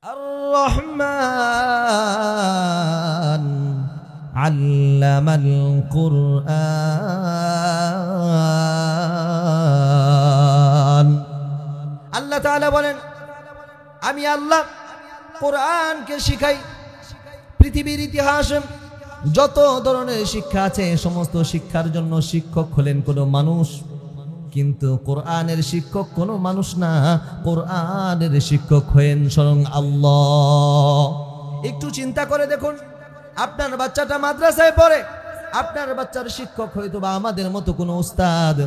الرحمن علم القرآن আল্লাহ তাআলা বলেন আমি আল্লাহ কোরআনকে শিখাই। পৃথিবীর ইতিহাসে যত ধরনের শিক্ষা আছে সমস্ত শিক্ষার জন্য শিক্ষক হলেন কোনো মানুষ, কিন্তু কোরআনের শিক্ষক কোনো মানুষ না, কোরআনের শিক্ষক হলেন স্বয়ং আল্লাহ। একটু চিন্তা করে দেখুন, আপনার বাচ্চাটা মাদ্রাসায় পড়ে, আপনার বাচ্চার শিক্ষক হয়তো বা আমাদের মতো কোনো উস্তাদ,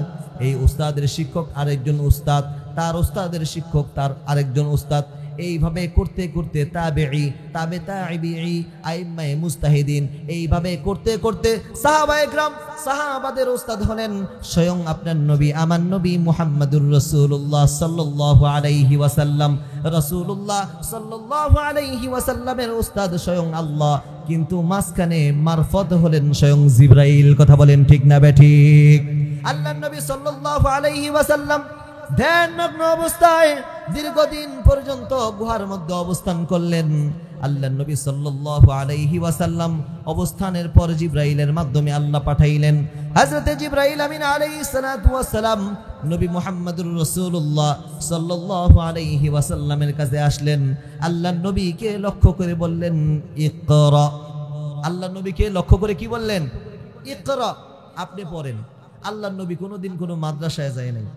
এই উস্তাদের শিক্ষক আরেকজন উস্তাদ, তার উস্তাদের শিক্ষক তার আরেকজন উস্তাদ, এইভাবে করতে করতে তাবেঈ, তাবে তাবেঈ, আইম্মায়ে মুজতাহিদিন, এইভাবে করতে করতে সাহাবায়ে কেরাম, সাহাবাদের উস্তাদ হলেন স্বয়ং আপনার নবী, আমার নবী মুহাম্মদুর রাসূলুল্লাহ সাল্লাল্লাহু আলাইহি ওয়াসাল্লাম। রাসূলুল্লাহ সাল্লাল্লাহু আলাইহি ওয়াসাল্লামের উস্তাদ স্বয়ং আল্লাহ, কিন্তু মাঝখানে মারফত হলেন স্বয়ং জিবরাইল। কথা বলেন ঠিক না বেঠিক? আল্লাহর নবী সাল্লাল্লাহু আলাইহি ওয়াসাল্লাম ধ্যানমগ্ন অবস্থায় দীর্ঘদিন পর্যন্ত গুহার মধ্যে অবস্থান করলেন। আল্লাহর নবী সাল্লাল্লাহু আলাইহি ওয়াসাল্লাম অবস্থানের পর জিবরাইলের মাধ্যমে আল্লাহ পাঠাইলেন। হযরতে জিবরাইল আমিন আলাইহিস সালাতু ওয়াস সালাম নবী মুহাম্মদুর রাসূলুল্লাহ সাল্লাল্লাহু আলাইহি ওয়াসাল্লামের কাছে আসলেন। আল্লাহর নবীকে লক্ষ্য করে বললেন ইকরা। আল্লাহর নবীকে লক্ষ্য করে কি বললেন? ইকরা, আপনি পড়েন। আল্লাহর নবী কোনোদিন কোনো মাদ্রাসায় যায় নাই,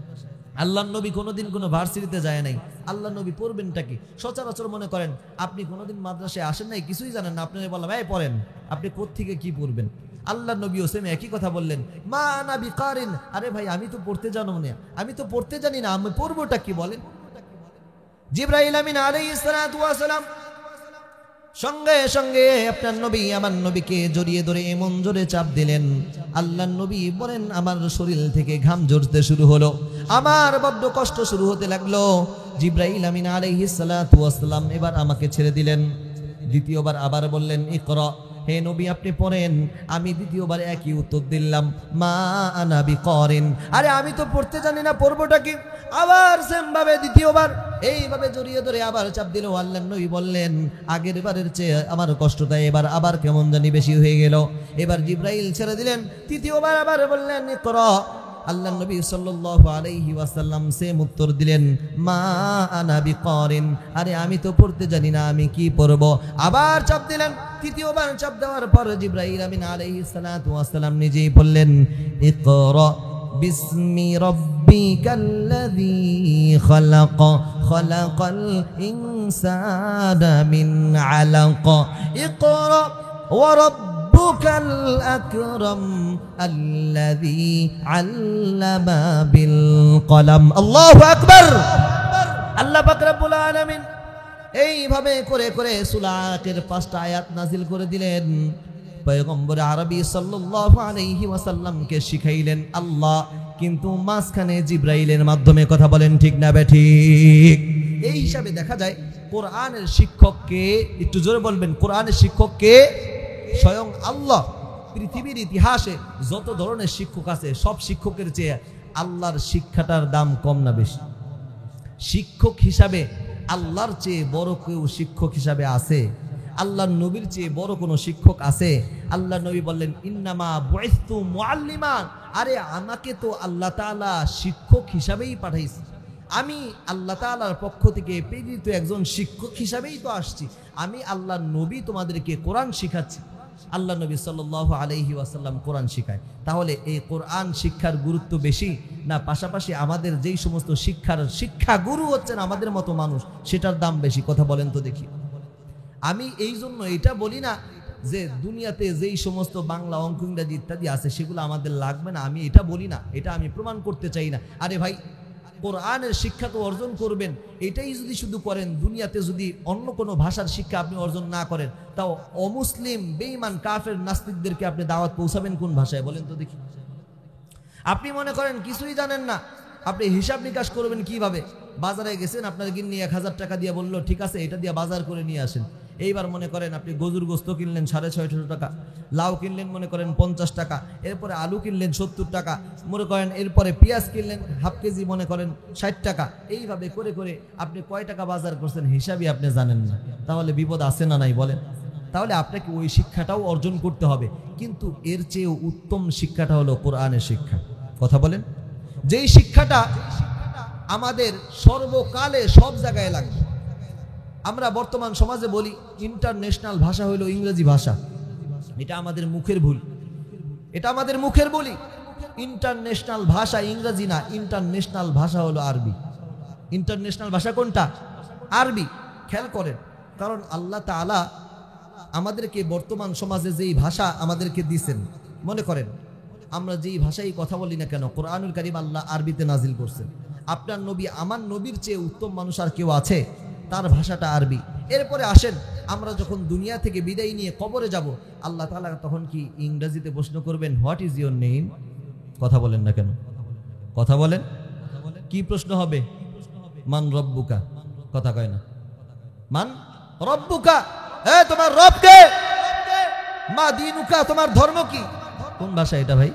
আল্লাহর নবী কোনোদিন কোনো ভার্সিটিতে যায় নাই। আল্লাহর নবী পড়বেনটা কি? সচরাচর মনে করেন আপনি কোনোদিন মাদ্রাসায় আসেন নাই, কিছুই জানেন না, আপনারা বললাম এই পড়েন, আপনি কোত্থেকে কি পড়বেন? আল্লাহর নবী সেম একই কথা বললেন, মা আনা বিকারিন। আরে ভাই, আমি তো পড়তে জানো না, আমি তো পড়তে জানি না, আমি পড়বোটা কি বলেন? জিবরাইল আমিন আলাইহিস সালাতু ওয়াস সালাম সঙ্গে সঙ্গে আপনার নবী আমার নবীকে জড়িয়ে ধরে এমন জোরে চাপ দিলেন, আল্লাহর নবী বলেন আমার শরীর থেকে ঘাম ঝরতে শুরু হলো, আমার বড্ড কষ্ট শুরু হতে লাগলো। জিবরাইল আমিন আলাইহিস সালাতু ওয়াস সালাম এবার আমাকে ছেড়ে দিলেন। দ্বিতীয়বার আবার বললেন ইকরা, হে নবী আপনি পড়েন। আমি দ্বিতীয়বার একই উত্তর দিলাম, মা আনা বিকারিন। আরে আমি তো পড়তে জানি না, পড়বোটা কি? আবার সেম ভাবে দ্বিতীয়বার এইভাবে জড়িয়ে ধরে আবার চাপ দিল। আল্লাহর নবী বললেন আগের বারের চেয়ে আমার কষ্টটা এবার আবার কেমন জানি বেশি হয়ে গেল। এবার জিবরাইল ছেড়ে দিলেন। তৃতীয়বার আবার বললেন ইকরা। আল্লাহর নবী সাল্লাল্লাহু আলাইহি ওয়াসাল্লাম সেম উত্তর দিলেন, মা আনা বিকারিন। আরে আমি তো পড়তে জানি না, আমি কি পড়ব? আবার চাপ দিলেন। তৃতীয়বার চাপ দেওয়ার পর জিবরাইল আমিন আলাইহিস সালাতু ওয়াস সালাম নিজেই বললেন ইকরা বিসমি রাব্বিকাল্লাযী খালাক খালাকাল ইনসানা মিন আলাক ইকরা ওয়া রাব্বুকাল আকরাম আল্লাযী আল্লামা বিল কলম। আল্লাহু আকবার। আল্লাহ পাক রব্বুল আলামিন এইভাবে করে করে সূরা আলাকের 5টা আয়াত নাজিল করে দিলেন। পয়গম্বর আরবি সাল্লাল্লাহু আলাইহি ওয়াসাল্লামকে শিখাইলেন আল্লাহ, কিন্তু মাঝখানে জিবরাইলের মাধ্যমে। কথা বলেন ঠিক না বেঠিক? এই হিসাবে দেখা যায় কোরআনের শিক্ষককে, একটু জোরে বলবেন, কোরআনের শিক্ষককে স্বয়ং আল্লাহ। পৃথিবীর ইতিহাসে যত ধরনের শিক্ষক আছে সব শিক্ষকের চেয়ে আল্লাহর শিক্ষাটার দাম কম না বেশি? শিক্ষক হিসাবে আল্লাহর চেয়ে বড় কেউ শিক্ষক হিসাবে আছে? আল্লাহর নবীর চেয়ে বড় কোনো শিক্ষক আছে? আল্লাহর নবী বললেন ইন্নামা বুইসতু মুআল্লিমান। আরে আমাকে তো আল্লাহ তাআলা শিক্ষক হিসাবেই পাঠাইছে, আমি আল্লাহ তাআলার পক্ষ থেকে প্রেরিত একজন শিক্ষক হিসাবেই তো আসছি। আমি আল্লাহর নবী তোমাদেরকে কোরআন শিখাচ্ছি। আল্লাহ নবী সাল্লাল্লাহু আলাইহি ওয়াসাল্লাম কোরআন শিখায়। তাহলে এই কোরআন শিক্ষার গুরুত্ব বেশি না পাশাপাশি আমাদের যেই সমস্ত শিক্ষাগুরু হচ্ছেন আমাদের মতো মানুষ, সেটার দাম বেশি? কথা বলেন তো দেখি। আমি এই জন্য এটা বলি না যে দুনিয়াতে যেই সমস্ত বাংলা, অঙ্ক, ইংরাজি ইত্যাদি আছে সেগুলো আমাদের লাগবে না, আমি এটা বলি না, এটা আমি প্রমাণ করতে চাই না। আরে ভাই, কোরআনের শিক্ষা তো অর্জন করবেন, এটাই যদি শুধু করেন, দুনিয়াতে যদি অন্য কোনো ভাষার শিক্ষা আপনি অর্জন না করেন, তাও অমুসলিম, বেঈমান, কাফের, নাস্তিকদেরকে আপনি দাওয়াত পৌঁছাবেন কোন ভাষায় বলেন তো দেখি? আপনি মনে করেন কিছুই জানেন না, আপনি হিসাব নিকাশ করবেন কিভাবে? বাজারে গেছেন, আপনার গিন্নি 1000 টাকা দিয়ে বললো ঠিক আছে এটা দিয়ে বাজার করে নিয়ে আসেন। এইবার মনে করেন আপনি গজুর গোস্ত কিনলেন 650 টাকা, লাউ কিনলেন মনে করেন 50 টাকা, এরপরে আলু কিনলেন 70 টাকা, মনে করেন এরপরে পেঁয়াজ কিনলেন হাফ কেজি মনে করেন 60 টাকা। এইভাবে করে করে আপনি কয় টাকা বাজার করছেন হিসাবই আপনি জানেন না, তাহলে বিপদ আছে না নাই বলেন? তাহলে আপনাকে ওই শিক্ষাটাও অর্জন করতে হবে, কিন্তু এর চেয়েও উত্তম শিক্ষাটা হলো কোরআনের শিক্ষা। কথা বলেন, যেই শিক্ষাটা আমাদের সর্বকালে সব জায়গায় লাগবে। আমরা বর্তমান সমাজে বলি ইন্টারন্যাশনাল ভাষা হলো ইংরেজি ভাষা, এটা আমাদের মুখের ভুল, এটা আমাদের মুখের বলি। ইন্টারন্যাশনাল ভাষা ইংরেজি না, ইন্টারন্যাশনাল ভাষা হলো আরবি। ইন্টারন্যাশনাল ভাষা কোনটা? আরবি। খেয়াল করেন, কারণ আল্লাহ তাআলা আমাদেরকে বর্তমান সমাজে যেই ভাষা আমাদেরকে দিয়েছেন, মনে করেন আমরা যেই ভাষায় কথা বলি না কেন, কোরআনুল কারীম আল্লাহ আরবিতে নাজিল করছেন। আপনার নবী, আমার নবীর চেয়ে উত্তম মানুষ আর কেউ আছে? তার ভাষাটা আরবি। এরপরে আসেন, আমরা যখন দুনিয়া থেকে বিদায় নিয়ে কবরে যাব, আল্লাহ তাআলা তখন কি ইংরেজিতে প্রশ্ন করবেন, হোয়াট ইজ ইউর নেম? কথা বলেন না কেন? কথা বলেন, কি প্রশ্ন হবে? মান রব্বুকা? কথা কয় না। মান রব্বুকা, তোমার রব কে? মা দীনুকা, তোমার ধর্ম কি? কোন ভাষা এটা ভাই?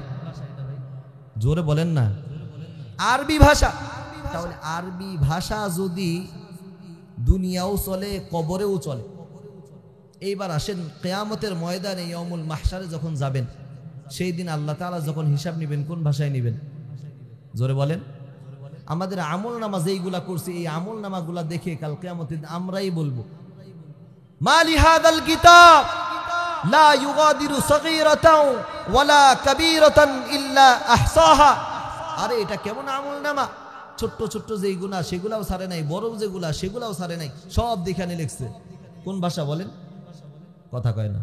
জোরে বলেন না। আরবি ভাষা। তাহলে আরবি ভাষা যদি দুনিয়াও চলে, কবরেও চলে। এইবার আসেন কিয়ামতের ময়দানে, ইয়াউমুল মাহশারে যখন যাবেন, সেই দিন আল্লাহ তাআলা যখন হিসাব নেবেন, কোন ভাষায় নেবেন? জোরে বলেন। আমাদের আমল নামা যেইগুলা করছি, এই আমল নামাগুলা দেখে কাল কিয়ামতের দিন আমরাই বলবো, মা লিহাদাল কিতাব লা ইউগাদিরু সগীরাতাও ওয়ালা কাবীরাতান ইল্লা আহসাহা। আরে এটা কেমন আমল নামা, ছোট্ট ছোট্ট যেই গুনাহ সেগুলাও ছাড়ে নাই, বড় যেগুলা সেগুলাও ছাড়ে নাই, সব দেখানে লিখছে। কোন ভাষা বলেন? কথা কয় না।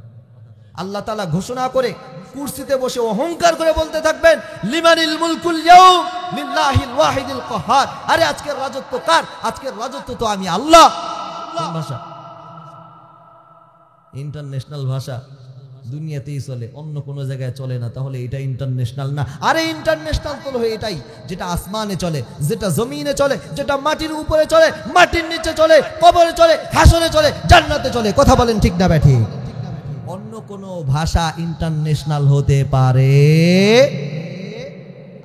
আল্লাহ তাআলা ঘোষণা করে কুরসিতে বসে অহংকার করে বলতে থাকবেন, লিমানিল মুলকুল ইয়াউম লিল্লাহিল ওয়াহিদিল কাহ্হার। আরে আজকের রাজত্ব কার? আজকের রাজত্ব তো আমি আল্লাহ। কোন ভাষা? ইন্টারন্যাশনাল ভাষা দুনিয়াতেই চলে, অন্য কোনো জায়গায় চলে না, তাহলে এটা ইন্টারন্যাশনাল না। আরে ইন্টারন্যাশনাল তো এটাই, যেটা আসমানে চলে, যেটা জমিনে চলে, যেটা মাটির উপরে চলে, মাটির নিচে চলে, কবরে চলে, হাসরে চলে, জান্নাতে চলে। কথা বলেন ঠিক না ব্যাঠি? অন্য কোনো ভাষা ইন্টারন্যাশনাল হতে পারে?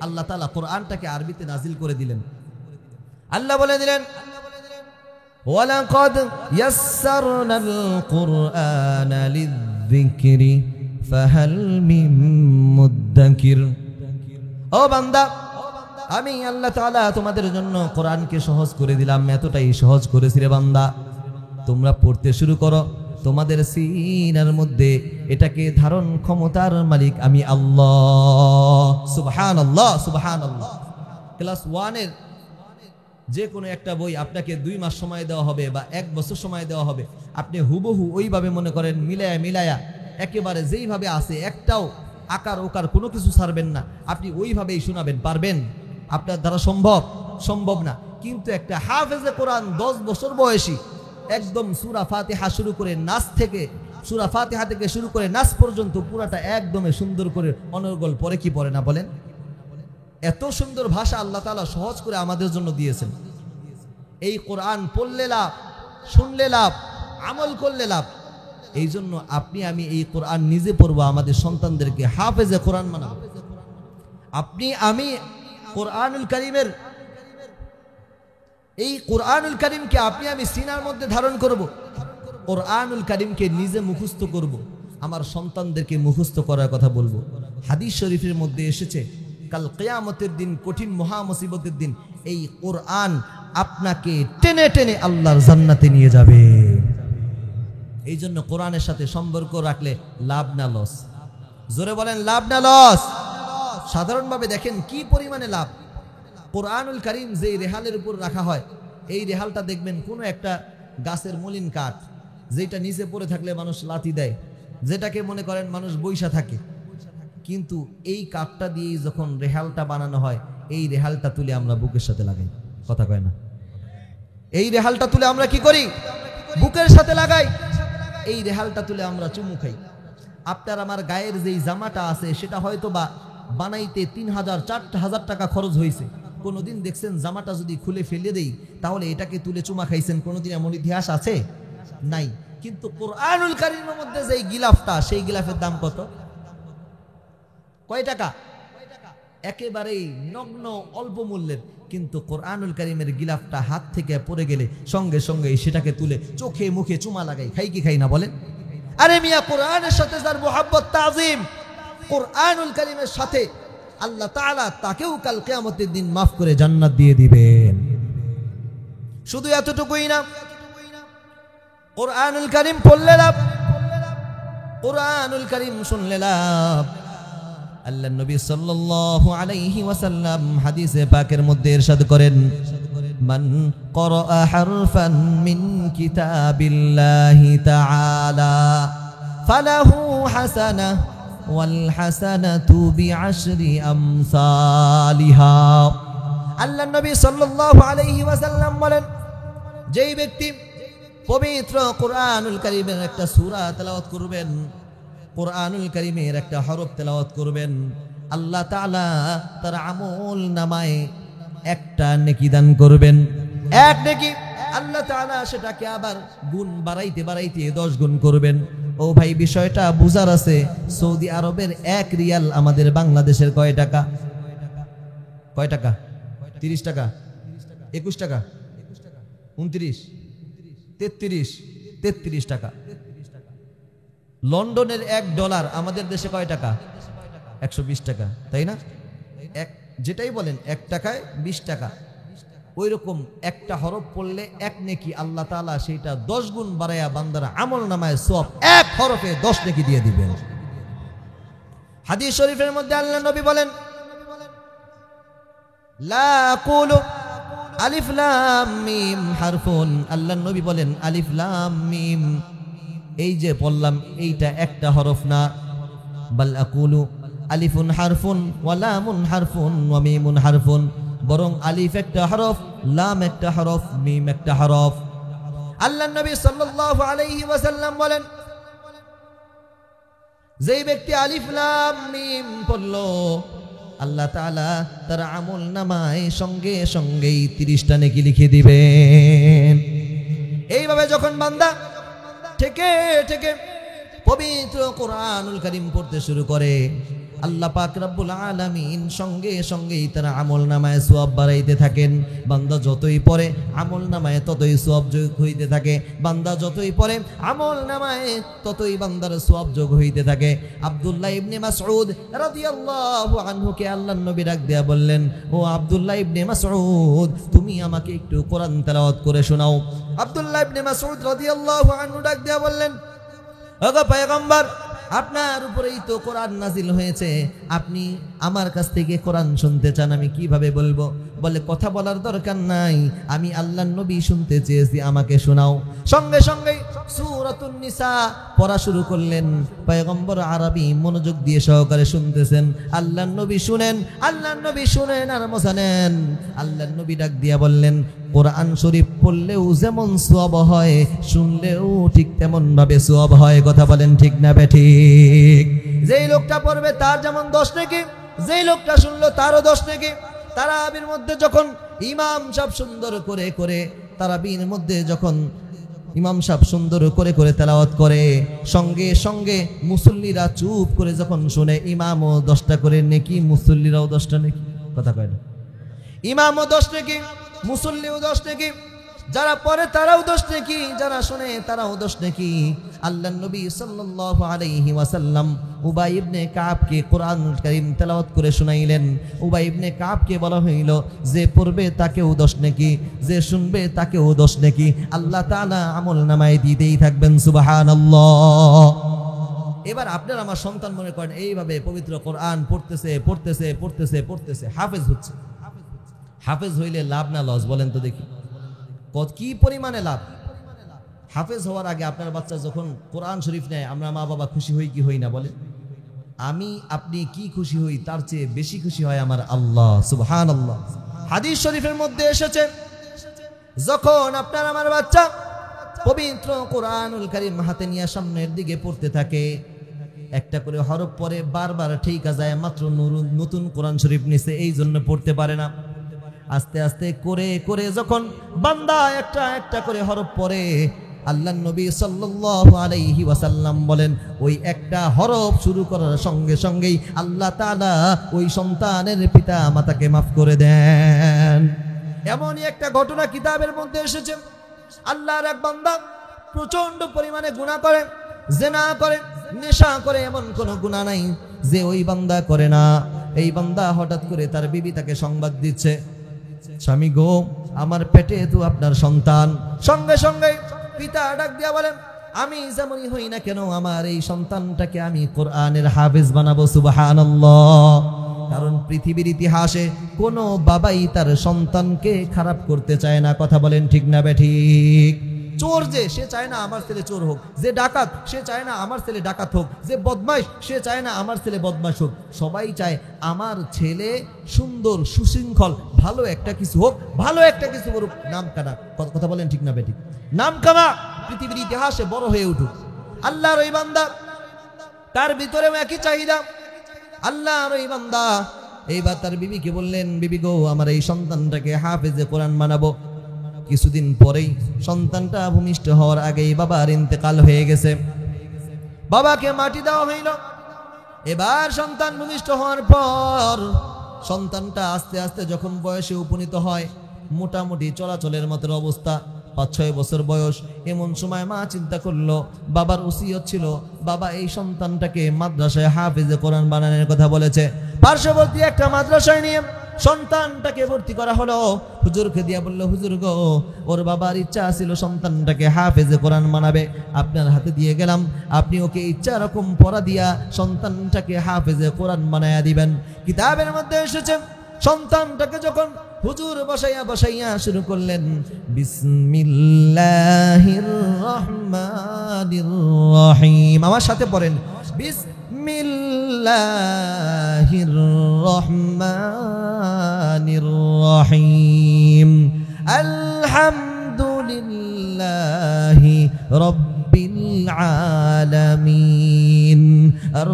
আল্লাহ তাআলা কোরআনটাকে আরবিতে নাজিল করে দিলেন। আল্লাহ বলে দিলেন, ওয়ালাকাদ ইয়াসসারনাল কুরআনা লিয-যিকরি ফাহাল মিন মুদ্দাকির। ও বান্দা, আমি আল্লাহ তাআলা তোমাদের জন্য কোরআনকে সহজ করে দিলাম, এতটাই সহজ করেছি রে বান্দা, তোমরা পড়তে শুরু করো, তোমাদের সিনার মধ্যে এটাকে ধারণ ক্ষমতার মালিক আমি আল্লাহ। সুবহানাল্লাহ, সুবহানাল্লাহ। ক্লাস 1 এর যে কোনো একটা বই আপনাকে 2 মাস সময় দেওয়া হবে বা 1 বছর সময় দেওয়া হবে, আপনি হুবহু ওইভাবে মনে করেন মিলায়া মিলায়া একেবারে যেইভাবে আছে, একটাও আকার ওকার কোনো কিছু ছাড়বেন না, আপনি ওইভাবেই শোনাবেন। পারবেন? আপনার দ্বারা সম্ভব? সম্ভব না। কিন্তু একটা হাফেজে কোরআন 10 বছর বয়সী, একদম সূরা ফাতিহা শুরু করে নাস থেকে, সূরা ফাতিহা থেকে শুরু করে নাস পর্যন্ত পুরাটা একদমই সুন্দর করে অনর্গল পড়ে কি পড়ে না বলেন? এত সুন্দর ভাষা আল্লাহ তাআলা সহজ করে আমাদের জন্য দিয়েছেন। এই কোরআন পড়লে লাভ, শুনলে লাভ, আমল করলে লাভ। এই জন্য আপনি আমি এই কোরআন নিজে পড়বো, আমাদের সন্তানদেরকে হাফেজে কোরআন বানাবো। আপনি আমি কোরআনুল কারীমের, এই কোরআনুল কারীমকে আপনি আমি সিনার মধ্যে ধারণ করব, কোরআনুল কারীমকে নিজে মুখস্থ করব, আমার সন্তানদেরকে মুখস্থ করার কথা বলবো। হাদিস শরীফের মধ্যে এসেছে, কাল কিয়ামতের দিন, কঠিন মহা মুসিবতের দিন, এই কোরআন আপনাকে টেনে টেনে আল্লাহর জান্নাতে নিয়ে যাবে। এই জন্য কোরআনের সাথে সম্পর্ক রাখলে লাভ না লস? জোরে বলেন, লাভ না লস? সাধারণভাবে দেখেন কি পরিমাণে লাভ। কোরআনুল কারীম যেই রেহালের উপর রাখা হয়, এই রেহালটা দেখবেন কোনো একটা গাছের মলিন কাঠ, যেটা নিচে পড়ে থাকলে মানুষ লাথি দেয়, যেটাকে মনে করেন মানুষ বইসা থাকে, কিন্তু এই কাঠটা দিয়েই যখন রেহালটা বানানো হয়, এই রেহালটা তুলে আমরা বুকের সাথে লাগাই। কথা কয় না? এই রেহালটা তুলে আমরা কি করি? বুকের সাথে লাগাই। এই রেহালটা তুলে আমরা চুমু খাই। আপনার আমার গায়ের যেই জামাটা আছে, সেটা হয়তো বা বানাইতে 3000-4000 টাকা খরচ হয়েছে। কোনোদিন দেখছেন জামাটা যদি খুলে ফেলে দেই, তাহলে এটাকে তুলে চুমা খাইছেন? কোনোদিন এমন ইতিহাস আছে? নাই। কিন্তু কোরআনুল কারীমের মধ্যে যে গিলাফটা, সেই গিলাফের দাম কত? কয় টাকা? একেবারেই নগ্ন অল্প মূল্যের। কিন্তু কোরআনুল কারীমের গিলাফটা হাত থেকে পড়ে গেলে সঙ্গে সঙ্গে সেটাকে তুলে চোখে মুখে চুমা লাগাই, খাই কি খাই না বলেন? আরে মিয়া, কোরআনের সাথে যার মুহাব্বত তাজিম, কোরআনুল কারীমের সাথে আল্লাহ তাআলা তাকেও কাল কিয়ামতের দিন মাফ করে জান্নাত দিয়ে দিবেন। শুধু এতটুকুই না, কোরআনুল কারীম পড়লে লাভ, কোরআনুল কারীম শুনলে লাভ। আল্লাহর নবী সাল্লাল্লাহু আলাইহি ওয়াসাল্লাম হাদিসে পাকের মধ্যে ইরশাদ করেন, মান ক্বারাআ হারফান মিন কিতাবিল্লাহি তাআলা ফালাহু হাসানাহ ওয়াল হাসানাতু বিআশরি আমসালিহা। আল্লাহর নবী সাল্লাল্লাহু আলাইহি ওয়াসাল্লাম বলেন, যেই ব্যক্তি পবিত্র কোরআনুল কারীমের একটা সূরা তেলাওয়াত করবেন, কোরআনুল কারীমের একটা হরফ তেলাওয়াত করবেন, আল্লাহ তাআলা তার আমল নামায় একটা নেকি দান করবেন। এক নেকি আল্লাহ তাআলা সেটাকে আবার গুণ বাড়াইতে বাড়াইতে 10 গুণ করবেন। ও ভাই, বিষয়টা বুঝার আছে, সৌদি আরবের 1 রিয়াল আমাদের বাংলাদেশের কয় টাকা? কয় টাকা? 30 টাকা, 21 টাকা, 29, 33 টাকা। লন্ডনের $1 আমাদের দেশে কয় টাকা? 120 টাকা, তাই না? যেটাই বলেন 1 টাকায় 20 টাকা। ওই রকম একটা হরফ পড়লে 1 নেকি, আল্লাহ তাআলা সেইটা 10 গুণ বাড়ায়া বান্দার আমল নামায় সওয়াব 1 হরফে 10 নেকি দিয়ে দিবেন। হাদিস শরীফের মধ্যে আল্লাহ নবী বলেন, লা আকুলু আলিফ লাম মিম হারফুন। আল্লাহ নবী বলেন, আলিফ লাম মিম এই যে বললাম এইটা একটা হরফ না, বাল আকুলু আলিফুন হারফুন ওয়া লামুন হারফুন ওয়া মিমুন হারফুন, বরং আলিফ একটা হরফ, লাম একটা হরফ, মিম একটা হরফ। আল্লাহর নবী সাল্লাল্লাহু আলাইহি ওয়াসাল্লাম বলেন, যেই ব্যক্তি আলিফ লাম মিম পড়লো, আল্লাহ তাআলা তার আমল নামায় সঙ্গে সঙ্গেই 30টা নেকি লিখে দিবেন। এইভাবে যখন বান্দা থেকে থেকে পবিত্র কোরআনুল কারীম পড়তে শুরু করে, আল্লাহ পাক রব্বুল আলামিন সঙ্গে সঙ্গেই তার আমল নামায় সওয়াব বাড়াইতে থাকেন। বান্দা যতই পড়ে আমল নামায় ততই সওয়াব যোগ হইতে থাকে, বান্দা যতই পড়ে আমল নামায় ততই বান্দার সওয়াব যোগ হইতে থাকে। আব্দুল্লাহ ইবনে মাসউদ রাদিয়াল্লাহু আনহুকে আল্লাহর নবী ডাক দিয়া বললেন, ও আব্দুল্লাহ ইবনে মাসউদ, তুমি আমাকে একটু কোরআন তেলাওয়াত করে শোনাও। আব্দুল্লাহ ইবনে মাসউদ রাদিয়াল্লাহু আনহু ডাক দিয়া বললেন, ওগো পয়গম্বর, আপনার উপরেই তো কোরআন নাজিল হয়েছে, আপনি আমার কাছ থেকে কোরআন শুনতে চান, আমি কিভাবে বলবো? বলে, কথা বলার দরকার নাই, আমি আল্লাহর নবী শুনতে চেয়েছি, আমাকে শোনাও। সঙ্গে সঙ্গে সূরাতুন নিসা পড়া শুরু করলেন। পয়গম্বর আরবি মনোযোগ দিয়ে সহকারে শুনতেছেন, আল্লাহর নবী শুনেন, আল্লাহর নবী শুনেন আর মজা নেন। আল্লাহর নবী ডাক দিয়া বললেন, কোরআন শরীফ পড়লেও যেমন সওয়াব হয়, শুনলেও ঠিক তেমন ভাবে সওয়াব হয়। কথা বলেন ঠিক না বেঠিক? যেই লোকটা পড়বে তার যেমন 10 নেকি, যেই লোকটা শুনলো তারও 10 নেকি। তারাবির মধ্যে যখন ইমাম সাহেব সুন্দর করে করে তারাবির মধ্যে যখন ইমাম সাহেব সুন্দর করে করে তেলাওয়াত করে, সঙ্গে সঙ্গে মুসল্লিরা চুপ করে যখন শুনে, ইমামও 10টা করে নেকি, মুসল্লিরাও 10টা নেকি। কথা কয় না? ইমামও 10 নেকি, মুসল্লিও 10 নেকি, যারা পড়ে তারাও 10 নেকি, যারা শুনে তারাও 10 নেকি। আল্লাহর নবী সাল্লাল্লাহু আলাইহি ওয়াসাল্লাম উবাই ইবনে কাবকে কোরআনুল কারীম তেলাওয়াত করে শুনাইলেন। উবাই ইবনে কাবকে বলা হইল, যে পড়বে তাকেও 10 নেকি, যে শুনবে তাকেও 10 নেকি, আল্লাহ তাআলা আমল নামায় দিতেই থাকবেন। সুবহানাল্লাহ। এবার আপনার আমার সন্তান মনে করেন এইভাবে পবিত্র কোরআন পড়তেছে পড়তেছে পড়তেছে পড়তেছে, হাফেজ হচ্ছে। হাফেজ হইলে লাভ না লস বলেন তো দেখি? কি পরিমাণে লাভ! হাফেজ হওয়ার আগে আপনার বাচ্চা যখন কোরআন শরীফ নেয়, আমরা মা বাবা খুশি হই কি হই না বলেন? আমি আপনি কি খুশি হই, তার চেয়ে বেশি খুশি হয় আমার আল্লাহ। সুবহানাল্লাহ। হাদিস শরীফের মধ্যে এসেছে, যখন আপনার আমার বাচ্চা পবিত্র কোরআনুল কারীম হাতে নিয়ে সামনের দিকে পড়তে থাকে, একটা করে হরফ পড়ে বারবার ঠিকা যায়, মাত্র নতুন কোরআন শরীফ নিছে এই জন্য পড়তে পারে না। আস্তে আস্তে করে করে যখন বান্দা একটা একটা করে হরফ পড়ে, আল্লাহর নবী সাল্লাল্লাহু আলাইহি ওয়াসাল্লাম বলেন ওই একটা হরফ শুরু করার সঙ্গে সঙ্গেই আল্লাহ তাআলা ওই সন্তানের পিতা মাতাকে মাফ করে দেন। এমনই একটা ঘটনা কিতাবের মধ্যে এসেছে, আল্লাহর এক বান্দা প্রচন্ড পরিমাণে গুনাহ করে, জিনা করে, নেশা করে, এমন কোনো গুনাহ নাই যে ওই বান্দা করে না। এই বান্দা হঠাৎ করে তার বিবি তাকে সংবাদ দিচ্ছে, স্বামী গো, আমার পেটে তো আপনার সন্তান। সঙ্গে সঙ্গে পিতা ডাক দিয়া বলেন, আমি যেমনই হই না কেন আমার এই সন্তানটাকে আমি কোরআনের হাফেজ বানাবো। সুবহানাল্লাহ। কারণ পৃথিবীর ইতিহাসে কোনো বাবাই তার সন্তানকে খারাপ করতে চায় না। কথা বলেন ঠিক না বেঠিক? চোর যে, সে চায় না আমার ছেলে চোর হোক, যে ডাকাত সে চায় না আমার ছেলে ডাকাত হোক, যে বদমাইশ সে চায় না আমার ছেলে বদমাইশ হোক। সবাই চায় আমার ছেলে সুন্দর, সুশৃঙ্খল, ভালো একটা কিছু হোক, ভালো একটা কিছু করুক, নাম কানা। কথা বলেন ঠিক না বেঠিক? নাম কানা পৃথিবীর ইতিহাসে বড় হয়ে উঠুক। আল্লাহর ওই বান্দা, তার ভিতরেও একই চাহিদা। আল্লাহর ওই বান্দা এইবার তার বিবিকে বললেন, বিবি গো, আমার এই সন্তানটাকে হাফেজে কোরআন বানাবো। কিছুদিন পরেই সন্তানটা ভূমিষ্ঠ হওয়ার আগেই বাবার ইন্তেকাল হয়ে গেছে, বাবাকে মাটি দেওয়া হইল। এবার সন্তান ভূমিষ্ঠ হওয়ার পর সন্তানটা আস্তে আস্তে যখন বয়সে উপনীত হয়, মোটামুটি চলাচলের মতো অবস্থা, 5-6 বছর বয়স, এমন সময় মা চিন্তা করলো, বাবার ওসিয়ত ছিল, বাবা এই সন্তানটাকে মাদ্রাসায় হাফেজে কোরআন বানানোর কথা বলেছে। পার্শ্ববর্তী একটা মাদ্রাসায় নিয়ে সন্তানটাকে ভর্তি করা হলো। হুজুরকে দিয়া বলল, হুজুর গো, ওর বাবার ইচ্ছা ছিল সন্তানটাকে হাফেজে কোরআন বানাবে, আপনার হাতে দিয়ে গেলাম, আপনি ওকে ইচ্ছা রকম পড়া দিয়া সন্তানটাকে হাফেজে কোরআন বানায়া দিবেন। কিতাবের মধ্যে এসেছে, সন্তানটাকে যখন হুজুর বসাইয়া বসাইয়া শুরু করলেন, বিসমিল্লাহির রহমানির রহিম, আমার সাথে পড়েন, বিসমিল্লাহির রহমানির রহিম, আলহামদুলিল্লাহি রাব্বিল আলামিন, আর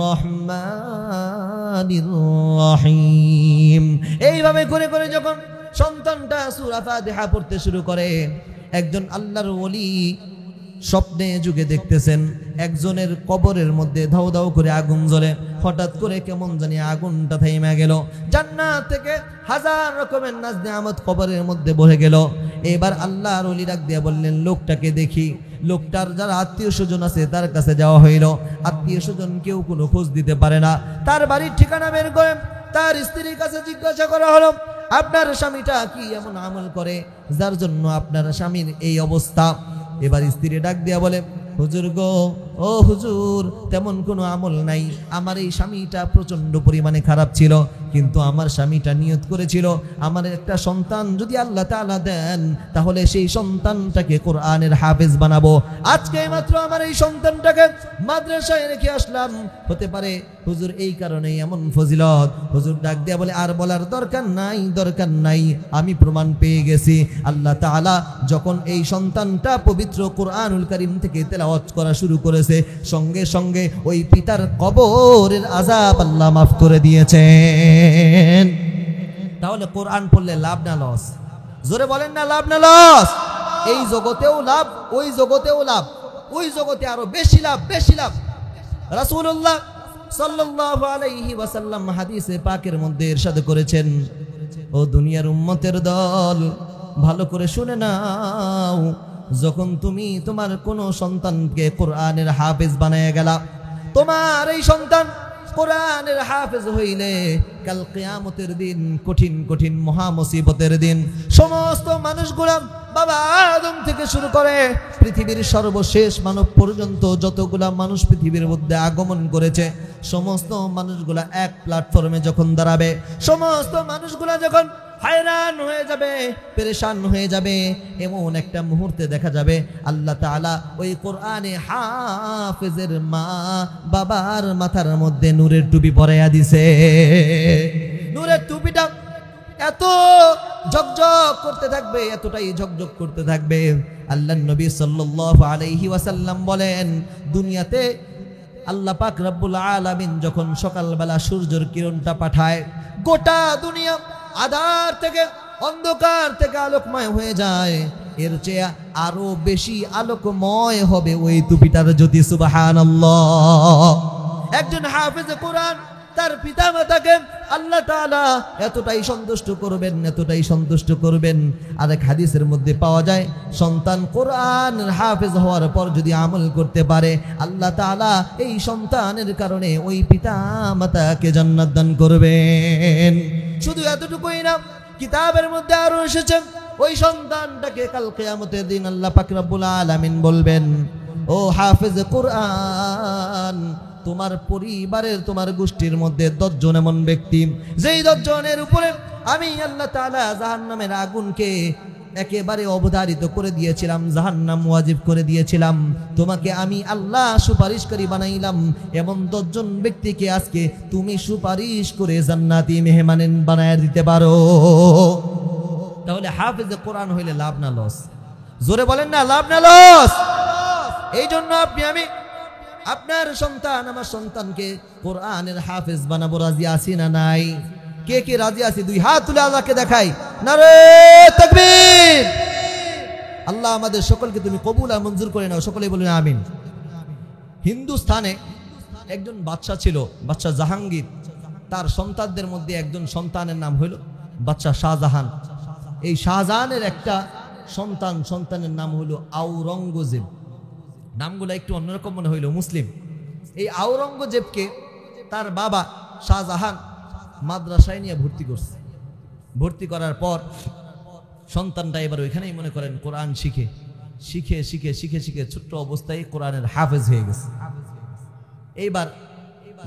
রহমানির রহিম। এইভাবে করে করে যখন সন্তানটা সূরা ফাতিহা পড়তে শুরু করে, একজন আল্লাহর ওলি স্বপ্নে যুগে দেখতেছেন একজনের কবরের মধ্যে ধাউ ধাউ করে আগুন জ্বলে। হঠাৎ করে কেমন জানি আগুনটা থেমে গেল, জান্নাত থেকে হাজার রকমের নাজ নিয়ামত কবরের মধ্যে বহে গেল। এবার আল্লাহর ওলি ডাক দিয়ে বললেন, লোকটাকে দেখি। লোকটার যারা আত্মীয় স্বজন আছে তার কাছে যাওয়া হইল, আত্মীয় স্বজন কেউ কোনো খোঁজ দিতে পারে না। তার বাড়ির ঠিকানা বের করে তার স্ত্রীর কাছে জিজ্ঞাসা করা হলো, আপনার স্বামীটা কি এমন আমল করে যার জন্য আপনার স্বামীর এই অবস্থা? এবার স্ত্রী ডাক দিয়া বলে, হুজুর গো, ও হুজুর, তেমন কোনো আমল নাই, আমার এই স্বামীটা প্রচন্ড পরিমাণে খারাপ ছিল, কিন্তু আমার স্বামীটা নিয়ত করেছিল আমার একটা সন্তান যদি আল্লাহ তাআলা দেন তাহলে সেই সন্তানটাকে কোরআনের হাফেজ বানাবো। আজকে মাত্র আমার এই সন্তানটাকে মাদ্রাসায় রেখে আসলাম, হতে পারে হুজুর এই কারণে এমন ফজিলত। হুজুর ডাক দিয়া বলে, আর বলার দরকার নাই, দরকার নাই, আমি প্রমাণ পেয়ে গেছি। আল্লাহ তাআলা যখন এই সন্তানটা পবিত্র কোরআনুল কারীম থেকে তেলাওয়াত করা শুরু করেছে, সঙ্গে সঙ্গে ওই পিতার কবরের আযাব আল্লাহ মাফ করে দিয়েছেন। তাহলে কোরআন পড়লে লাভ না লস? জোরে বলেন না, লাভ না লস? এই জগতেও লাভ, ওই জগতেও লাভ, ওই জগতে আরো বেশি লাভ, বেশি লাভ। রাসূলুল্লাহ সাল্লাল্লাহু আলাইহি ওয়াসাল্লাম হাদিসে পাকের মধ্যে ইরশাদ করেছেন, ও দুনিয়ার উম্মতের দল, ভালো করে শুনে নাও, যখন তুমি তোমার কোন সন্তানকে কোরআনের হাফেজ বানায় গেলা, তোমার এই সন্তান কোরআনের হাফেজ হইলে কাল কিয়ামতের দিন, কঠিন কঠিন মহা মুসিবতের দিন, সমস্ত মানুষগুলা বাবা আদম থেকে শুরু করে পৃথিবীর সর্বশেষ মানব পর্যন্ত যতগুলা মানুষ পৃথিবীর মধ্যে আগমন করেছে, সমস্ত মানুষগুলা এক প্ল্যাটফর্মে যখন দাঁড়াবে, সমস্ত মানুষগুলা যখন হায়রান হয়ে যাবে, পেরেশান হয়ে যাবে, এমন একটা মুহূর্তে দেখা যাবে আল্লাহ তাআলা ওই কোরআনে হাফেজের মা বাবার মাথার মধ্যে নূরের টুপি পরাইয়া দিছে। নূরের টুপিটা এত ঝকঝক করতে থাকবে, এতটাই ঝকঝক করতে থাকবে, আল্লাহর নবী সাল্লাল্লাহু আলাইহি ওয়াসাল্লাম বলেন, দুনিয়াতে আল্লাহ পাক রব্বুল আলামিন যখন সকালবেলা সূর্যের কিরণটা পাঠায়, গোটা দুনিয়া আধার থেকে অন্ধকার থেকে আলোকময় হয়ে যায়। এর চেয়ে আরো বেশি আলোকময় হবে ওই টুপিটার জ্যোতি। সুবহানাল্লাহ। একজন হাফেজে কোরআন তার পিতামাতাকে আল্লাহ তাআলা এতটাই সন্তুষ্ট করবেন, এতটাই সন্তুষ্ট করবেন। আরেক হাদিসের মধ্যে পাওয়া যায়, সন্তান কোরআনের হাফেজ হওয়ার পর যদি আমল করতে পারে, আল্লাহ তাআলা এই সন্তানের কারণে ওই পিতামাতাকে জান্নাত দান করবেন। শুধু এতটুকুই না, কিতাবের মধ্যে আরো এসেছে ওই সন্তানটাকে কাল কিয়ামতের দিন আল্লাহ পাক রব্বুল আলামিন বলবেন, ও হাফেজ কোরআন, তোমার পরিবারের, তোমার গোষ্ঠীর মধ্যে 10 জন এমন ব্যক্তি, যেই 10 জনের উপরে আমি আল্লাহ তাআলা জাহান্নামের আগুনকে একেবারে অবধারিত করে দিয়েছিলাম, জাহান্নাম ওয়াজিব করে দিয়েছিলাম, তোমাকে আমি আল্লাহ সুপারিশকারী বানাইলাম। এমন 10 জন ব্যক্তিকে আজকে তুমি সুপারিশ করে জান্নাতি মেহমান বানায় দিতে পারো। তাহলে হাফেজে কোরআন হইলে লাভ না লস? জোরে বলেন না, লাভ না লস? এই জন্য আমি আপনার সন্তান, আমার সন্তানকে কোরআনের হাফেজ বানাবো। রাজি আছি না নাই? কে কে রাজি আছি? 2 হাত তুলে আল্লাহকে দেখাই। নারে তাকবীর। আল্লাহ আমাদের সকলকে তুমি কবুল আর মঞ্জুর করে নাও। সকলেই বলুন আমিন। হিন্দুস্তানে একজন বাদশা ছিল, বাদশা জাহাঙ্গীর। তার সন্তানদের মধ্যে একজন সন্তানের নাম হইল বাদশা শাহজাহান। এই শাহজাহানের একটা সন্তানের নাম হইল আওরঙ্গজেব। নামগুলো একটু অন্যরকম মনে হইল, মুসলিম। এই আওরঙ্গজেবকে তার বাবা শাহজাহান মাদ্রাসায় নিয়ে ভর্তি করছে। ভর্তি করার পর সন্তানটা এবার ওইখানেই মনে করেন কোরআন শিখে শিখে শিখে শিখে শিখে ছোট্ট অবস্থায় কোরআনের হাফেজ হয়ে গেছে। এইবার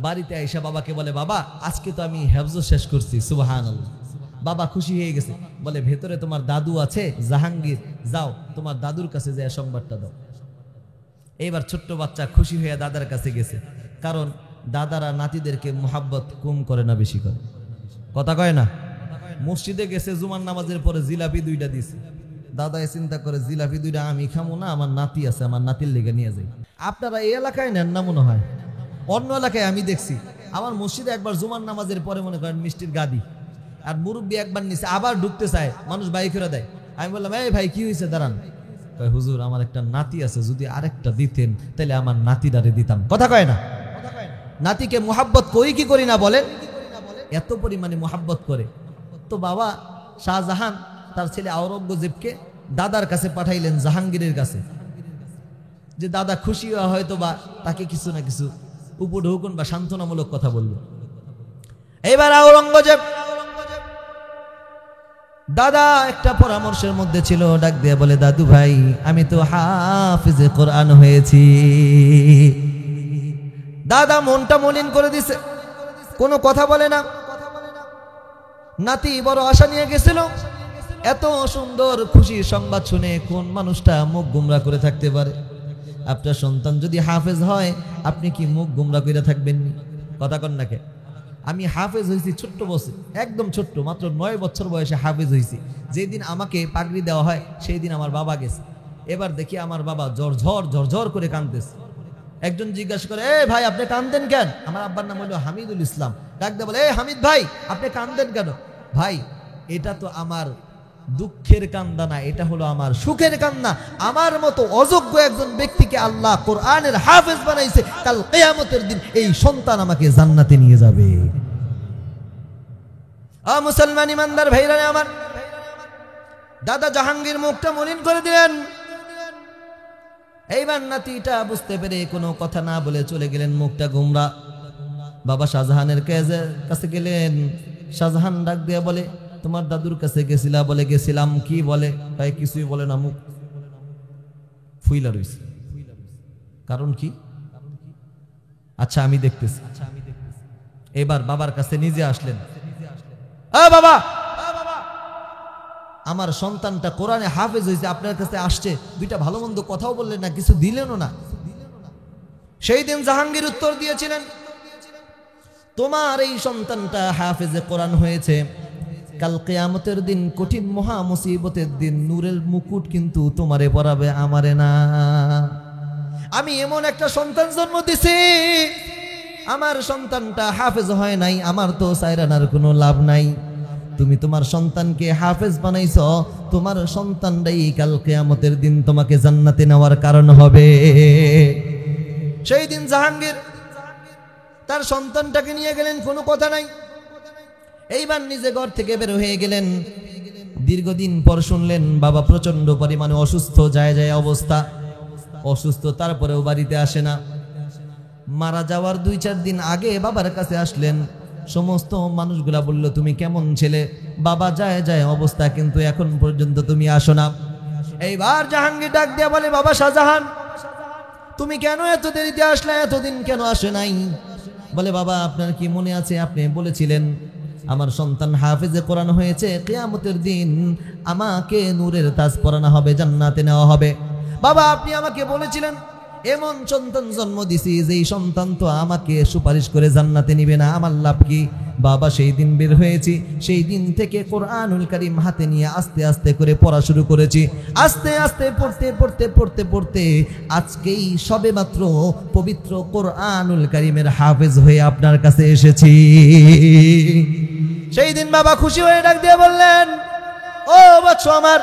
বাড়িতে আইসা বাবাকে বলে, বাবা আজকে তো আমি হেফজ শেষ করছি। সুবহানাল্লাহ। বাবা খুশি হয়ে গেছে, বলে ভেতরে তোমার দাদু আছে জাহাঙ্গীর, যাও তোমার দাদুর কাছে যায় সংবাদটা দাও। এইবার ছোট্ট বাচ্চা খুশি হয়ে দাদার কাছে গেছে, কারণ দাদারা নাতিদেরকে মোহাব্বত কম করে না, বেশি করে। কথা কয় না? মসজিদে গেছে, জুমার নামাজের পরে জিলাপি 2টা দিছে। দাদা চিন্তা করে, জিলাপি 2টা আমি খামো না, আমার নাতি আছে, আমার নাতির লেগে নিয়ে যাই। আপনারা এই এলাকায় নেন না মনে হয়, অন্য এলাকায় আমি দেখছি। আমার মসজিদে একবার জুমার নামাজের পরে মনে করেন মিষ্টির গাদি, আর মুরব্বী একবার নিচে, আবার ঢুকতে চায়, মানুষ বাইক করে দেয়। আমি বললাম, এই ভাই কি হয়েছে, দাঁড়ান। হুজুর আমার একটা নাতি আছে, যদি আরেকটা দিতেন তাহলে আমার নাতিদারে দিতাম। কথা কয় না? নাতিকে মোহাব্বত করি কি করি না বলেন? এত পরিমাণে মোহাব্বত করে। তো বাবা শাহজাহান তার ছেলে আওরঙ্গজেবকে দাদার কাছে পাঠাইলেন, জাহাঙ্গীরের কাছে, যে দাদা খুশি হয়তো বা তাকে কিছু না কিছু উপঢৌকন বা সান্ত্বনামূলক কথা বলল। এইবার আওরঙ্গজেব দাদা একটা পরামর্শের মধ্যে ছিল, ডাক দিয়ে বলে, দাদু ভাই আমি তো হাফিজে কোরআন হয়েছি। দাদা মনটা মলিন করে দিছে, কোনো কথা বলে না। নাতি বড় আশা নিয়ে গেছিল, এত সুন্দর খুশির সংবাদ শুনে কোন মানুষটা মুখ গুমরা করে থাকতে পারে? আপনার সন্তান যদি হাফেজ হয়, আপনি কি মুখ গুমরা করে থাকবেন? কথা কন নাকি? আমি হাফেজ হয়েছি ছোট্ট বছর, একদম ছোট্ট, মাত্র 9 বছর বয়সে হাফেজ হয়েছি। যেদিন আমাকে পাগড়ি দেওয়া হয় সেই দিন আমার বাবা গেছে। এবার দেখি আমার বাবা ঝরঝর করে কাঁদতেছে। একজন জিজ্ঞাসা করে, এ ভাই আপনি কাঁদেন কেন? আমার আব্বার নাম হলো হামিদুল ইসলাম। ডাক দিয়ে বলে, এ হামিদ ভাই আপনি কাঁদেন কেন? ভাই এটা তো আমার দুঃখের কান্না না, এটা হলো আমার সুখের কান্না। আমার মতো অযোগ্য একজন ব্যক্তিকে আল্লাহ কোরআনের হাফেজ বানাইছে, কাল কিয়ামতের দিন এই সন্তান আমাকে জান্নাতে নিয়ে যাবে। মুসলমান ইমানদার ভাইরা আমার, দাদা জাহাঙ্গীর মুখটা মলিন করে দিলেন। এইবার নাতিটা বুঝতে পেরে কোনো কথা না বলে চলে গেলেন, মুখটা গুমরা। বাবা শাহজাহানের কাছে গেলেন। শাহজাহান ডাক দিয়ে বলে, তোমার দাদুর কাছে গেছিলা? বলে গেছিলাম। কি বলে? তাই কিছুই বলে না, মুখ ফুইলা রইছে। কারণ কি? আচ্ছা আমি দেখতেছি। এবার বাবার কাছে নিজে আসলেন। বাবা আমার সন্তানটা কোরআনে হাফেজ হয়েছে, আপনার কাছে আসছে, 2টা ভালো মন্দ কথাও বললেন না, কিছু দিলেনও না। সেই দিন জাহাঙ্গীর উত্তর দিয়েছিলেন, তোমার এই সন্তানটা হাফেজে কোরআন হয়েছে, কাল কিয়ামতের দিন কঠিন মহা মুসিবতের দিন নূরের মুকুট কিন্তু তোমারে পরাবে, আমারে না। আমি এমন একটা সন্তান জন্ম দিছি, আমার সন্তানটা হাফেজ হয় নাই, আমার তো সাইরানার কোনো লাভ নাই। তুমি তোমার সন্তানকে হাফেজ বানাইছো, তোমার সন্তানটাই কাল কিয়ামতের দিন তোমাকে জান্নাতে নেওয়ার কারণ হবে। সেই দিন জাহাঙ্গীর তার সন্তানটাকে নিয়ে গেলেন, কোনো কথা নাই। এইবার নিজে ঘর থেকে বের হয়ে গেলেন। দীর্ঘদিন পর শুনলেন বাবা প্রচন্ড পরিমাণে অসুস্থ, যায় যায় অবস্থা, অসুস্থ, তারপরেও বাড়িতে আসে না। মারা যাওয়ার 2-4 দিন আগে বাবার কাছে আসলেন। সমস্ত মানুষগুলা বলল, তুমি কেমন ছেলে? বাবা যায় যায় অবস্থা, কিন্তু এখন পর্যন্ত তুমি আসো না। এইবার জাহাঙ্গীর ডাক দিয়া বলে, বাবা শাহজাহান, তুমি কেন এত দেরিতে আসলে? এতদিন কেন আসে নাই? বলে, বাবা আপনার কি মনে আছে, আপনি বলেছিলেন আমার সন্তান হাফেজে কোরআন হয়েছে, কিয়ামতের দিন আমাকে নূরের তাজ পরানো হবে, জান্নাতে নেওয়া হবে। বাবা আপনি আমাকে বলেছিলেন এমন সন্তান জন্ম দিছি যেই সন্তান তো আমাকে সুপারিশ করে জান্নাতে নিবে না, আমার লাভ কি? বাবা সেই দিন বের হয়েছি, সেই দিন থেকে কোরআনুল কারীম হাতে নিয়ে আস্তে আস্তে করে পড়া শুরু করেছি। আস্তে আস্তে পড়তে পড়তে পড়তে পড়তে আজকেই সবে মাত্র পবিত্র কোরআনুল কারীমের হাফেজ হয়ে আপনার কাছে এসেছি। সেই দিন বাবা খুশি হয়ে ডাক দিয়ে বললেন, ও বাচ্চু আমার,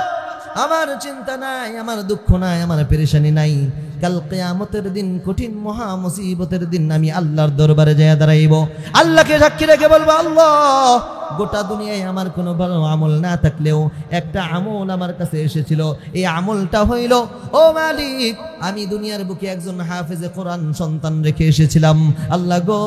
আমার চিন্তা নাই, আমার দুঃখ নাই, আমার পেরেশানি নাই। কাল কিয়ামতের দিন, কঠিন মহা মুসিবতের দিন আমি আল্লাহর দরবারে যায় দাঁড়াইব। আল্লাহকে সাক্ষী রেখে বলবো, আল্লাহ গোটা দুনিয়ায় আমার কোনো ভালো আমল না থাকলেও একটা আমল আমার কাছে এসেছিল, এই আমলটা হইল, ও মালিক আমি দুনিয়ার বুকে একজন হাফেজে কোরআন সন্তান রেখে এসেছিলাম। আল্লাহ গো,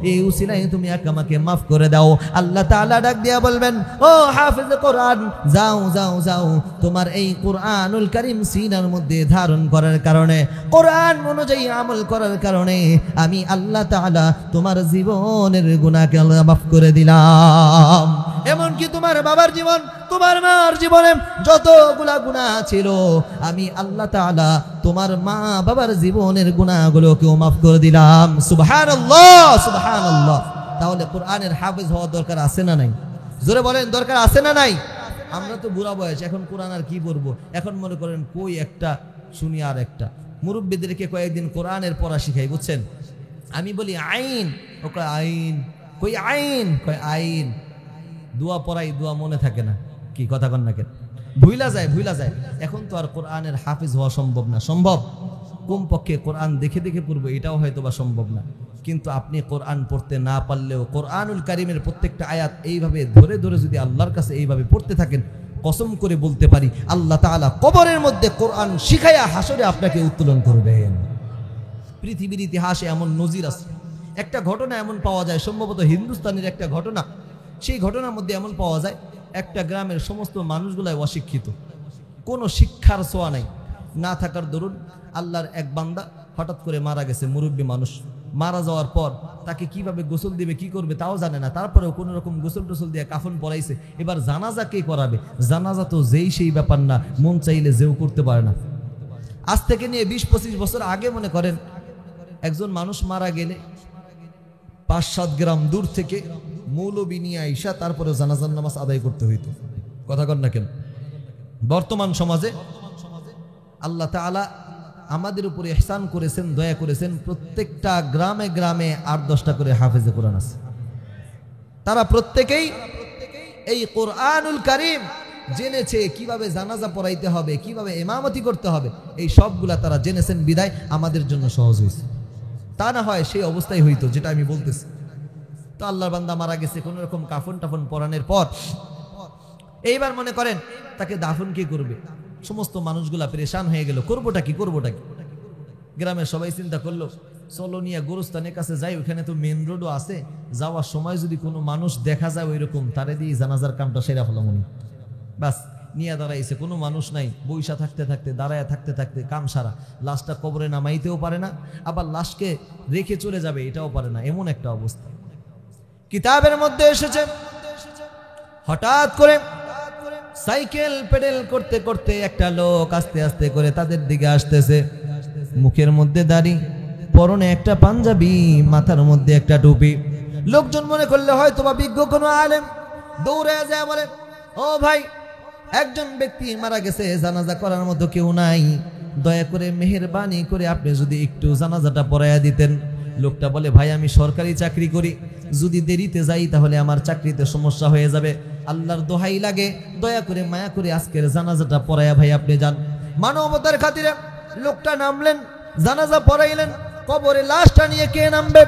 এই উসিলায় তুমি আমাকে মাফ করে দাও। আল্লাহ তাআলা ডাক দিয়া বলবেন, ও হাফেজে কোরআন, যাও যাও যাও, তোমার এই কোরআনুল কারীম সিনার মধ্যে ধারণ করার কারণে, কোরআন অনুযায়ী আমল করার কারণে আমি আল্লাহ তাআলা তোমার জীবনের গুনাহকে মাফ করে দিলাম। এমনকি তোমার বাবার জীবন, তোমার মার জীবনে যতগুলা গুনাহ ছিল, আমি আল্লাহ তাআলা তোমার মা বাবার জীবনের গুনাহগুলোকেও মাফ করে দিলাম। সুবহানাল্লাহ, সুবহানাল্লাহ। তাহলে কোরআনের হাফেজ হওয়ার দরকার আছে না নাই? জোরে বলেন, দরকার আছে না নাই? আমরা তো বুড়া বয়স, এখন কোরআন আর কি পড়বো? এখন মনে করেন কই একটা শুনি আর একটা। মুরব্বীদেরকে কয়েকদিন কোরআনের পড়া শিখাই, বুঝছেন? আমি বলি আইন, ও কয় আইন, কই আইন, কয় আইন। দোয়া পড়াই, দোয়া মনে থাকে না, কি কথা কন না কেন? ভুইলা যায়, ভুইলা যায়। এখন তো আর কোরআনের হাফেজ হওয়া সম্ভব না। সম্ভব কমপক্ষে কোরআন দেখে দেখে পড়বো, এটাও হয়তো বা সম্ভব না। কিন্তু আপনি কোরআন পড়তে না পারলেও কোরআনুল কারীমের প্রত্যেকটা আয়াত এইভাবে ধরে ধরে যদি আল্লাহর কাছে এইভাবে পড়তে থাকেন, কসম করে বলতে পারি আল্লাহ তাআলা কবরের মধ্যে কোরআন শিখাইয়া হাসরে আপনাকে উত্তোলন করবেন। পৃথিবীর ইতিহাসে এমন নজির আছে। একটা ঘটনা এমন পাওয়া যায়, সম্ভবত হিন্দুস্তানের একটা ঘটনা। সেই ঘটনার মধ্যে এমন পাওয়া যায়, একটা গ্রামের সমস্ত মানুষগুলাই অশিক্ষিত, কোনো শিক্ষার ছোঁয়া নাই। না থাকার দরুন আল্লাহর এক বান্দা হঠাৎ করে মারা গেছে, মুরব্বী মানুষ। মারা যাওয়ার পর তাকে কিভাবে গোসল দিবে, কি করবে তাও জানে না। তারপরেও কোনো রকম গোসল টোসল দিয়ে কাফন পরাইছে। এবার জানাজা কে করাবে? জানাজা তো যেই সেই ব্যাপার না, মন চাইলে যেও করতে পারে না। আজ থেকে নিয়ে 20-25 বছর আগে মনে করেন একজন মানুষ মারা গেলে 5-7 গ্রাম দূর থেকে মৌলবী নিয়ে আইসা তারপরে জানাজার নামাজ আদায় করতে হইতো। কথা কন না কেন? বর্তমান সমাজে আল্লাহ তাআলা আমাদের উপরে ইহসান করেছেন, দয়া করেছেন। প্রত্যেকটা গ্রামে গ্রামে 8-10টা করে হাফেজে কোরআন আছে। তারা প্রত্যেকেই এই কোরআনুল কারীম জেনেছে, কিভাবে জানাজা পড়াইতে হবে, কিভাবে ইমামতি করতে হবে, এই সবগুলা তারা জেনেছেন বিদায় আমাদের জন্য সহজ হয়েছে। তা না হয় সেই অবস্থায় হইতো যেটা আমি বলতেছি। তো আল্লাহর বান্দা মারা গেছে, কোন রকম কাফন টাফন পরানোর পর এইবার মনে করেন তাকে দাফন কি করবে? সমস্ত মানুষগুলা পেরেশান হয়ে গেল, করবোটা কি, করবোটা কি? গ্রামের সবাই চিন্তা করলো, চলো নিয়ে গোরস্থানের কাছে যাই, ওখানে তো মেন রোডও আছে, যাওয়ার সময় যদি কোনো মানুষ দেখা যায় ওই রকম, তারে দিয়ে জানাজার কামটা সেরা হলো মনে। বাস নিয়ে দাঁড়াইছে, কোনো মানুষ নাই, বৈশা থাকতে থাকতে, দাঁড়ায় থাকতে থাকতে কাম সারা। লাশটা কবরে নামাইতেও পারে না, আবার লাশকে রেখে চলে যাবে এটাও পারে না, এমন একটা অবস্থা। কিতাবের মধ্যে এসেছে, হঠাৎ করে সাইকেল পেডেল করতে করতে একটা লোক আস্তে আস্তে করে তাদের দিকে আসতেছে। মুখের মধ্যে দাড়ি, পরনে একটা পাঞ্জাবি, মাথার মধ্যে একটা টুপি। লোকজন মনে করলে হয়তো বা বিজ্ঞ কোনো আলেম, দৌড়ে যায় বলে, ও ভাই, একজন ব্যক্তি মারা গেছে, জানাজা করার মতো কেউ নাই, দয়া করে মেহেরবানি করে আপনি যদি একটু জানাজাটা পড়াইয়া দিতেন। লোকটা বলে, ভাই আমি সরকারি চাকরি করি, যদি দেরিতে যাই তাহলে আমার চাকরিতে সমস্যা হয়ে যাবে, আল্লাহর দোহাই লাগে, দয়া করে মায়া করে আজকের জানাজাটা পড়ায়া ভাই আপনি যান। মানবতার খাতিরে লোকটা নামলেন, জানাজা পড়াইলেন। কবরে লাশটা নিয়ে কে নামবে?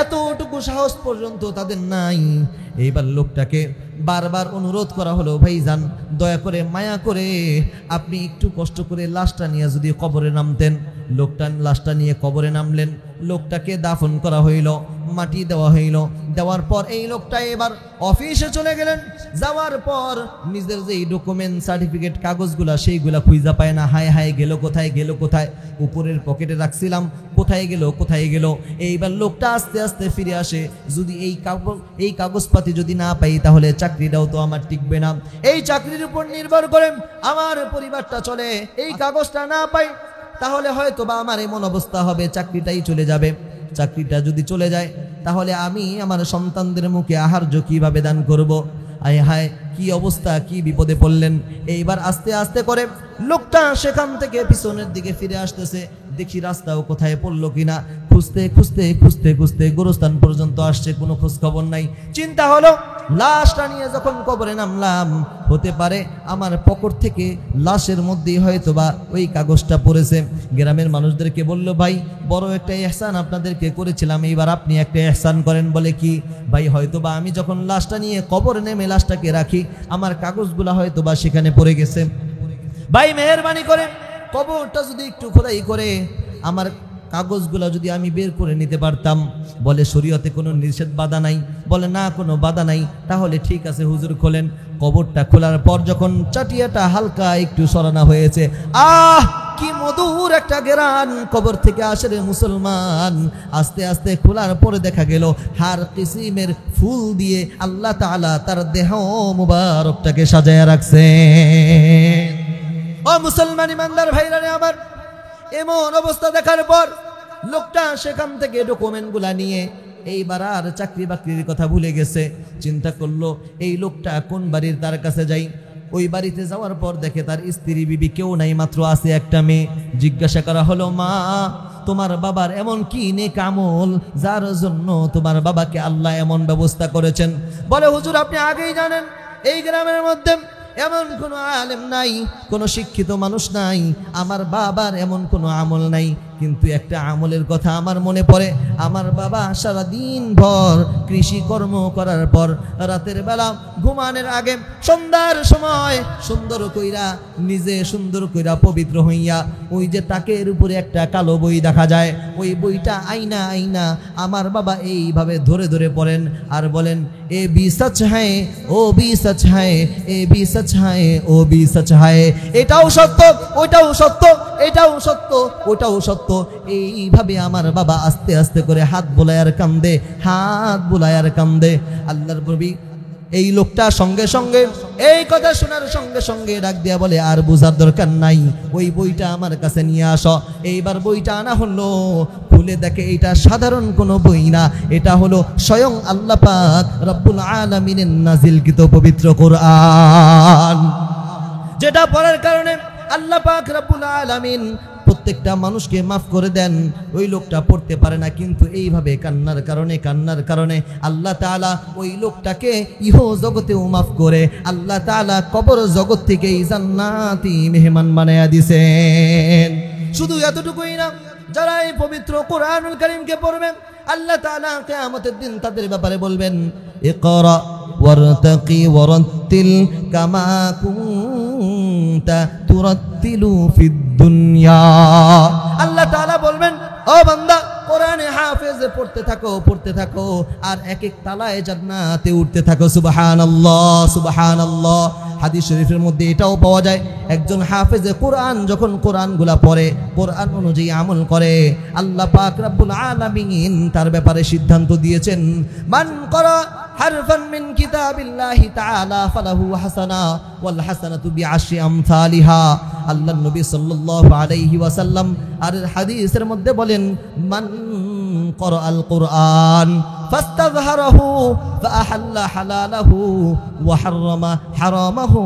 এতটুকু সাহস পর্যন্ত তাদের নাই। এইবার লোকটাকে বারবার অনুরোধ করা হলো, ভাই যান, দয়া করে মায়া করে আপনি একটু কষ্ট করে লাশটা নিয়ে যদি কবরে নামতেন। লোকটা লাশটা নিয়ে কবরে নামলেন, লোকটাকে দাফন করা হইল, মাটি দেওয়া হইল। দেওয়ার পর এই লোকটা এবার অফিসে চলে গেলেন। যাওয়ার পর নিজের যে ডকুমেন্ট সার্টিফিকেট কাগজগুলা সেইগুলা খুঁজা পায় না। হায় হায়, গেল কোথায়, গেল কোথায়? উপরের পকেটে রাখছিলাম, কোথায় গেল, কোথায় গেল? এইবার লোকটা আস্তে আস্তে ফিরে আসে। যদি এই কাগজপাতি যদি না পাই তাহলে চাকরিটাও তো আমার টিকবে না, এই চাকরির উপর নির্ভর করে আমার পরিবারটা চলে। এই কাগজটা না পাই তাহলে হয়তো বা আমার এমন অবস্থা হবে, চাকরিটাই চলে যাবে। চাকরিটা যদি চলে যায় তাহলে আমি আমার সন্তানদের মুখে আহার্য কিভাবে দান করব? আয় হায়, কি অবস্থা, কি বিপদে পড়লেন। এইবার আস্তে আস্তে করে লোকটা সেখান থেকে পিছনের দিকে ফিরে আসতেছে। দেখি রাস্তাও কোথায় পড়লো কিনা। খুঁজতে খুঁজতে খুঁজতে খুঁজতে গোরস্থান পর্যন্ত আসছে, কোনো খোঁজ খবর নাই। চিন্তা হলো, লাশটা নিয়ে যখন কবরে নামলাম, হতে পারে আমার পকেট থেকে লাশের মধ্যেই হয়তো বা ওই কাগজটা পড়েছে। গ্রামের মানুষদেরকে বলল, ভাই বড় একটা ইহসান আপনাদেরকে করেছিলাম, এইবার আপনি একটা ইহসান করেন। বলে কি? ভাই হয়তো বা আমি যখন লাশটা নিয়ে কবরে নেমে লাশটাকে রাখি, আমার কাগজগুলা হয়তো বা সেখানে পড়ে গেছে। ভাই মেহেরবানি করে কবরটা যদি একটু খোদাই করে আমার কাগজগুলা যদি আমি বের করে নিতে পারতাম। বলে শরীয়তে কোনো নিষেধ বাধা নাই। বলে না, কোনো বাধা নাই। তাহলে ঠিক আছে হুজুর, খোলেন। কবরটা খোলার পর যখন চাটিয়াটা হালকা একটু সরানো হয়েছে, আহ কি মধুর একটা ঘ্রাণ কবর থেকে আসে রে মুসলমান। আস্তে আস্তে খোলার পরে দেখা গেল হার কিসিমের ফুল দিয়ে আল্লাহ তাআলা তার দেহ মুবারকটাকে সাজায়া রাখছে। ও মুসলমান ইমানদার ভাইরা রে আমার, এমন অবস্থা দেখার পর লোকটা সেখান থেকে ডকুমেন্টগুলা নিয়ে এইবার আর চাকরি বাকরির কথা ভুলে গেছে। চিন্তা করলো, এই লোকটা কোন বাড়ির, তার কাছে যাই। ওই বাড়িতে যাওয়ার পর দেখে তার স্ত্রী বিবি কেউ নাই, মাত্র আছে একটা মেয়ে। জিজ্ঞাসা করা হলো, মা তোমার বাবার এমন কি নেক আমল যার জন্য তোমার বাবাকে আল্লাহ এমন ব্যবস্থা করেছেন? বলে হুজুর আপনি আগেই জানেন এই গ্রামের মধ্যে এমন কোনো আলেম নাই, কোনো শিক্ষিত মানুষ নাই, আমার বাবার এমন কোনো আমল নাই, কিন্তু একটা আমলের কথা আমার মনে পড়ে। আমার বাবা সারাদিন ভর কৃষি কর্ম করার পর রাতের বেলা ঘুমানোর আগে সন্ধ্যার সময় সুন্দর কইরা নিজে সুন্দর কইরা পবিত্র হইয়া ওই যে তাকের উপরে একটা কালো বই দেখা যায়, ওই বইটা আইনা আইনা আমার বাবা এইভাবে ধরে ধরে পড়েন আর বলেন, এ বি সচ হ্যায়, ও বি সচ হ্যায়, এ বি সচ হ্যায়, ও বি সচ হ্যায়। এটাও সত্য, ওইটাও সত্য, এটাও সত্য, ওটাও সত্য। এইভাবে আমার বাবা আস্তে আস্তে করে হাত বুলায়ার কান্দে, হাত বুলায়ার কান্দে। আল্লাহর নবী এই লোকটা সঙ্গে সঙ্গে এই কথা শোনার সঙ্গে সঙ্গে ডাক দিয়া বলে, আর বুঝার দরকার নাই, ওই বইটা আমার কাছে নিয়ে আসো। এইবার বইটা আনা হলো, খুলে দেখে এটা সাধারণ কোনো বই না, এটা হলো স্বয়ং আল্লাহ পাক রব্বুল আলামিনের নাজিলকৃত পবিত্র কোরআন, যেটা পড়ার কারণে আল্লাহ পাক রব্বুল আলামিন প্রত্যেকটা মানুষকে মাফ করে দেন। ওই লোকটা পড়তে পারে না, কিন্তু এইভাবে কান্নার কারণে আল্লাহ তাআলা ওই লোকটাকে ইহ জগতেও মাফ করে আল্লাহ তাআলা কবর জগৎ থেকে জান্নাতি মেহমান বানায়া দিয়েছেন। শুধু এতটুকুই না, যারা এই পবিত্র কোরআনুল কারীমকে পড়বেন আল্লাহ তাআলা কিয়ামতের দিন তাদের ব্যাপারে বলবেন, ইকরা ওয়ারতাকি ওয়ারাত্তিল কামা কুনতা তুরাত্তিলু ফিদ দুনিয়া। আল্লাহ তাআলা বলবেন, ও বান্দা কোরআনে হাফেজ পড়তে থাকো, পড়তে থাকো, আর এক এক তালায় জান্নাতে উঠতে থাকো। সুবহানাল্লাহ, সুবহানাল্লাহ। হাদিস শরীফের মধ্যে এটাও পাওয়া যায়, একজন হাফেজে কোরআন যখন কোরআনগুলা পড়ে, কোরআন অনুযায়ী আমল করে, আল্লাহ পাক রব্বুল আলামিন তার ব্যাপারে সিদ্ধান্ত দিয়েছেন, মান করা হারফান মিন কিতাবিল্লাহি তাআলা ফালাহু হাসানা ওয়াল হাসানাতু বিআশরি আমসালিহা। আল্লাহর নবী সাল্লাল্লাহু আলাইহি ওয়াসাল্লাম আর হাদিসের মধ্যে বলেন, মান ক্বরাআল কুরআন ফাস্তাযহারাহু ফাআহাল্লা হালালাহু ওয়া হাররামা হারামাহু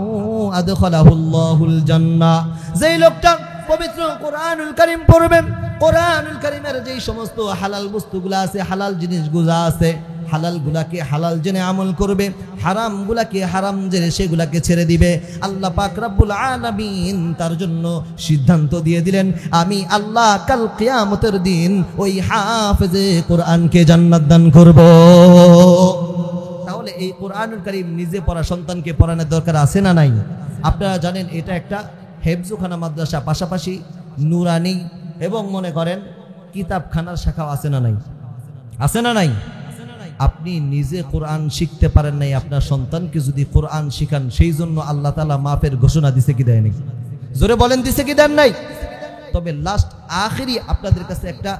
আদখালাহুল্লাহুল জান্নাহ। যেই লোকটা পবিত্র কোরআনুল কারীম পড়বেন। কোরআনুল কারীমের যেই সমস্ত হালাল বস্তুগুলো আছে, হালাল জিনিসগুলো আছে, হালালগুলাকে হালাল জেনে আমল করবে, হারামগুলাকে হারাম জেনে সেগুলাকে ছেড়ে দিবে। আল্লাহ পাক রব্বুল আলামিন তার জন্য সিদ্ধান্ত দিয়ে দিলেন, আমি আল্লাহ কাল কিয়ামতের দিন ওই হাফেজে কোরআনকে জান্নাত দান করব। তাহলে এই কোরআনুল কারীম নিজে পড়া সন্তানকে পড়ানোর দরকার আছে না নাই? আপনারা জানেন এটা একটা হেফজুখানা মাদ্রাসা, পাশাপাশি নুরানি এবং মনে করেন কিতাবখানার শাখাও আছে না নাই? আছে না নাই? আপনি নিজে কোরআন শিখতে পারেন নাই, আপনার সন্তানকে যদি কোরআন শিখান, সেই জন্য আল্লাহ তাআলা মাফের ঘোষণা দিছে কি দেয়নি? জোরে বলেন, দিছে কি দেন নাই? তবে লাস্ট আখেরি আপনাদের কাছে একটা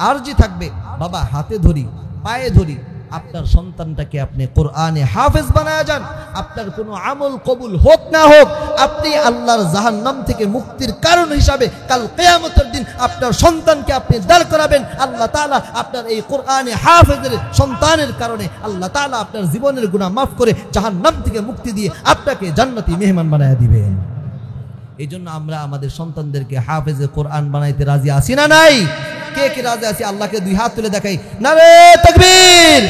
আরজি থাকবে, বাবা হাতে ধরি পায়ে ধরি আপনার সন্তানটাকে আপনি কোরআনে হাফেজ বানায়া যান। আপনার কোনো আমল কবুল হোক না হোক, আপনি আল্লাহর জাহান্নাম থেকে মুক্তির কারণ হিসাবে কাল কিয়ামতের দিন আপনার সন্তানকে আপনি দাঁড় করাবেন। আল্লাহ তাআলা আপনার এই কোরআনে হাফেজের সন্তানের কারণে আল্লাহ তাআলা আপনার জীবনের গুনাহ মাফ করে জাহান্নাম থেকে মুক্তি দিয়ে আপনাকে জান্নাতি মেহমান বানায়া দিবেন। এই জন্য আমরা আমাদের সন্তানদেরকে হাফেজে কোরআন বানাইতে রাজি আছি না নাই? কে কে রাজি আছি? আল্লাহকে দুই হাত তুলে দেখাই, নারে তাকবীর।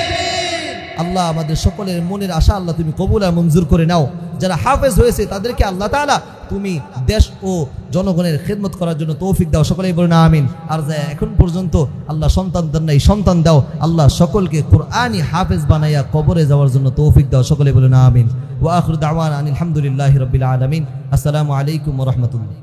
আল্লাহ আমাদের সকলের মনের আশা আল্লাহ তুমি কবুল আর মঞ্জুর করে নাও। যারা হাফেজ হয়েছে তাদেরকে আল্লাহ তাআলা তুমি দেশ ও জনগণের খেদমত করার জন্য তৌফিক দাও, সকলেই বলুন আমিন। আর যা এখন পর্যন্ত আল্লাহ সন্তান দেন নাই, সন্তান দাও আল্লাহ, সকলকে কোরআনি হাফেজ বানাইয়া কবরে যাওয়ার জন্য তৌফিক দাও, সকলেই বলুন আমিন। ওয়া আখিরু দাওয়ানা আনিল হামদুলিল্লাহি রাব্বিল আলামিন। আসসালামু আলাইকুম ওয়া রাহমাতুল্লাহ।